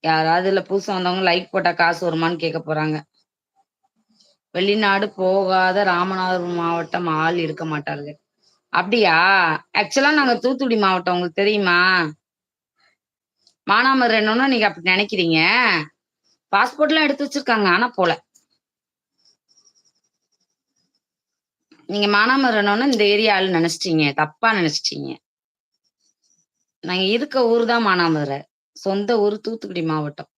யாராவது இல்ல புதுசா வந்தவங்க லைக் போட்டா காசு வருமான்னு கேட்க போறாங்க. வெளிநாடு போகாத ராமநாதபுரம் மாவட்டம் ஆள் இருக்க மாட்டார்கள். அப்படியா? ஆக்சுவலா நாங்க தூத்துக்குடி மாவட்டம் உங்களுக்கு தெரியுமா? மானாமதுரை என்னன்னா நீங்க அப்படி நினைக்கிறீங்க. பாஸ்போர்ட்லாம் எடுத்து வச்சிருக்காங்க. ஆனா போல. நீங்க மானாமதுரைன்னோன இந்த ஏரியா ஆள் நினைச்சிட்டீங்க. தப்பா நினைச்சிட்டீங்க. நாங்க இருக்க ஊர் தான் மானாமதுரை. சொந்த ஊர் தூத்துக்குடி மாவட்டம்.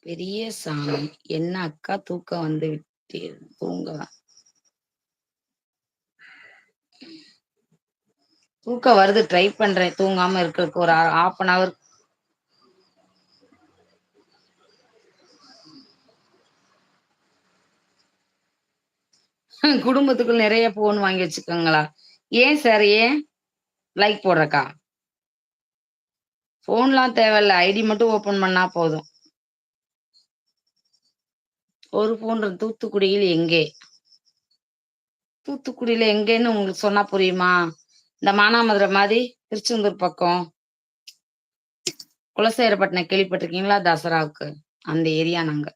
பெரிய சாமி. என்ன அக்கா தூக்கம் வந்து விட்டீர் தூங்கலாம். தூக்கம் வருது ட்ரை பண்றேன் தூங்காம இருக்கிறதுக்கு ஒரு 1/2 hour. குடும்பத்துக்குள் நிறைய போன் வாங்கி வச்சுக்கோங்களா? ஏன் சார் ஏன் லைக் போடுறக்கா? போன்லாம் தேவையில்ல. ஐடி மட்டும் ஓபன் பண்ணா போதும். ஒரு போன் தூத்துக்குடியில் எங்கே? தூத்துக்குடியில எங்கேன்னு உங்களுக்கு சொன்னா புரியுமா? இந்த மானாமதுரை மாதிரி திருச்செந்தூர் பக்கம் குலசேகரப்பட்டினம் கேள்விப்பட்டிருக்கீங்களா? தசராவுக்கு அந்த ஏரியா நாங்க.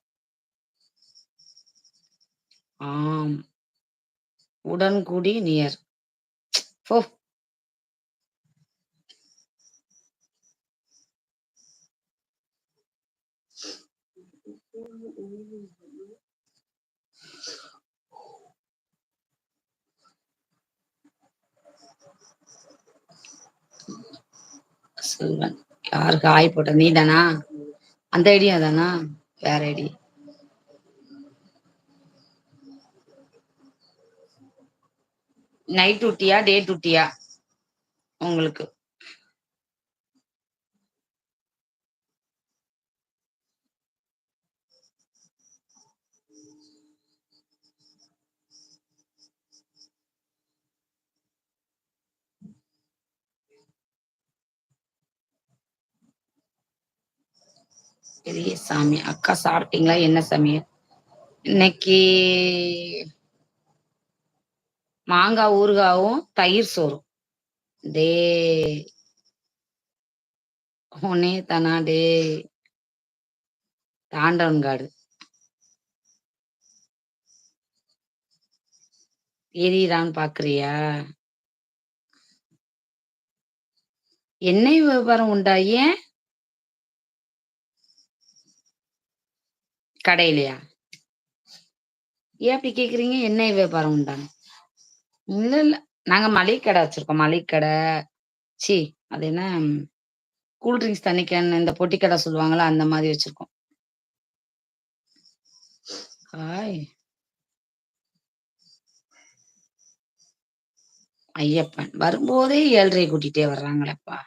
ஆம். உடன்குடி நியர். போ. செல்வன் யாருக்கு ஆய் போட்ட நீ தானா? அந்த ஐடியா தானா? வேற ஐடி. நைட் டியூட்டியா டே டியூட்டியா உங்களுக்கு? பெரிய சாமி. அக்கா சாப்பிட்டீங்களா? என்ன சமையல் இன்னைக்கு? மாங்காய் ஊறுகாவும் தயிர் சோறும். டே உன்னே தானா? டே தாண்டவன்காடு எரியறான்னு பாக்குறியா? எண்ணெய் வியாபாரம் உண்டா? ஏன் கடையிலயா? ஏன் அப்படி கேக்குறீங்க? எண்ணெய் வியாபாரம் உண்டான்னு. இல்ல இல்ல. நாங்க மளிகை கடை வச்சிருக்கோம். மளிகை கடை. சி அது என்ன, கூல்ட்ரிங்க்ஸ் தண்ணி கேன் இந்த பொட்டி கடை சொல்லுவாங்களா அந்த மாதிரி வச்சிருக்கோம். ஹாய் ஐயப்பன் வரும்போதே 7:30 கூட்டிட்டே வர்றாங்களேப்பா.